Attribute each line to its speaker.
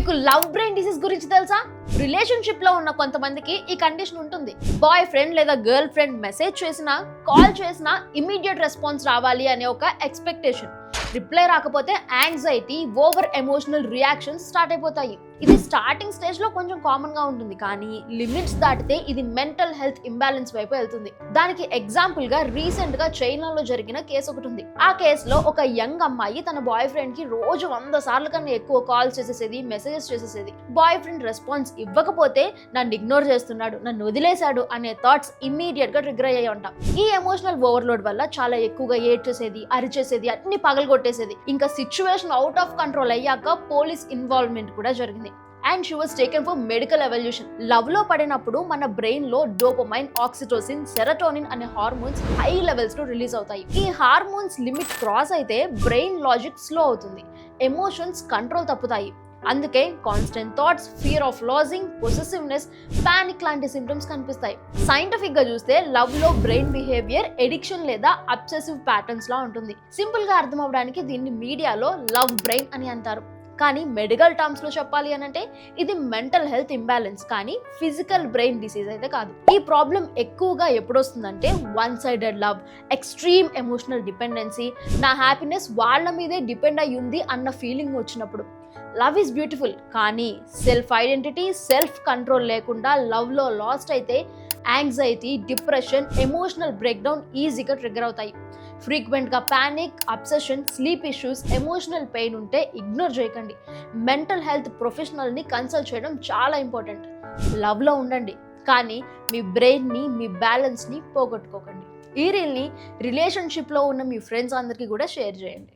Speaker 1: మీకు love brain disease గురించి తెలుసా? రిలేషన్షిప్ లో ఉన్న కొంతమందికి ఈ కండిషన్ ఉంటుంది. బాయ్ ఫ్రెండ్ లేదా గర్ల్ ఫ్రెండ్ మెసేజ్ చేసినా, కాల్ చేసినా ఇమీడియట్ రెస్పాన్స్ రావాలి అనే ఒక ఎక్స్పెక్టేషన్. రిప్లై రాకపోతే anxiety, over emotional reactions start అయిపోతాయి. ఇది స్టార్టింగ్ స్టేజ్ లో కొంచెం కామన్ గా ఉంటుంది, కానీ లిమిట్స్ దాటితే ఇది మెంటల్ హెల్త్ ఇంబ్యాలెన్స్ వైపు వెళ్తుంది. దానికి ఎగ్జాంపుల్ గా రీసెంట్ గా చైనాలో జరిగిన కేసు ఒకటి ఉంది. ఆ కేసులో ఒక యంగ్ అమ్మాయి తన బాయ్ ఫ్రెండ్ కి రోజు 100 సార్లు కన్నా ఎక్కువ కాల్ చేసేసేది, మెసేజెస్ చేసేసేది. బాయ్ ఫ్రెండ్ రెస్పాన్స్ ఇవ్వకపోతే నన్ను ఇగ్నోర్ చేస్తున్నాడు, నన్ను వదిలేశాడు అనే థాట్స్ ఇమ్మీడియట్ గా ట్రిగర్ అయ్యాయి ఉంటాం. ఈ ఎమోషనల్ ఓవర్లోడ్ వల్ల చాలా ఎక్కువగా ఏడ్చేసేది, అరిచేసేది, అన్ని పగలగొట్టేసేది. ఇంకా సిచ్యువేషన్ అవుట్ ఆఫ్ కంట్రోల్ అయ్యాక పోలీస్ ఇన్వాల్వ్మెంట్ కూడా జరిగింది. And she was taken for medical evolution. Love లో పడినప్పుడు మన బ్రెయిన్ లో డోపమైన్, ఆక్సిటోసిన్, సెరటోనిన్ అనే హార్మోన్స్ హై లెవెల్స్ లో రిలీజ్ అవుతాయి. ఈ హార్మోన్స్ లిమిట్ క్రాస్ అయితే బ్రెయిన్ లాజిక్ స్లో అవుతుంది, ఎమోషన్స్ కంట్రోల్ తప్పుతాయి. అందుకే constant thoughts, fear of losing, possessiveness, panic లాంటి సింప్టమ్స్ కనిపిస్తాయి. సైంటిఫిక్ గా చూస్తే లవ్ లో బ్రెయిన్ బిహేవియర్ ఎడిక్షన్ లేదా అబ్సెసివ్ ప్యాటర్న్స్ లా ఉంటుంది. సింపుల్ గా అర్థం అవడానికి దీన్ని మీడియాలో లవ్ బ్రెయిన్ అని అంటారు. కానీ మెడికల్ టర్మ్స్ లో చెప్పాలి అని అంటే ఇది మెంటల్ హెల్త్ ఇంబ్యాలెన్స్, కానీ ఫిజికల్ బ్రెయిన్ డిసీజ్ అయితే కాదు. ఈ ప్రాబ్లం ఎక్కువగా ఎప్పుడు వస్తుందంటే one sided love, extreme emotional dependency, నా హ్యాపీనెస్ వాళ్ళ మీదే డిపెండ్ అయ్యి ఉంది అన్న ఫీలింగ్ వచ్చినప్పుడు. లవ్ ఈజ్ బ్యూటిఫుల్, కానీ సెల్ఫ్ ఐడెంటిటీ, సెల్ఫ్ కంట్రోల్ లేకుండా లవ్ లో లాస్ట్ అయితే anxiety, depression, emotional break down ఈజీగా ట్రిగర్ అవుతాయి. ఫ్రీక్వెంట్గా panic, obsession, sleep issues, emotional pain ఉంటే ఇగ్నోర్ చేయకండి. మెంటల్ హెల్త్ ప్రొఫెషనల్ని కన్సల్ట్ చేయడం చాలా ఇంపార్టెంట్. లవ్లో ఉండండి, కానీ మీ బ్రెయిన్ని, మీ బ్యాలెన్స్ని పోగొట్టుకోకండి. ఈ రీల్ని రిలేషన్షిప్లో ఉన్న మీ ఫ్రెండ్స్ అందరికీ కూడా షేర్ చేయండి.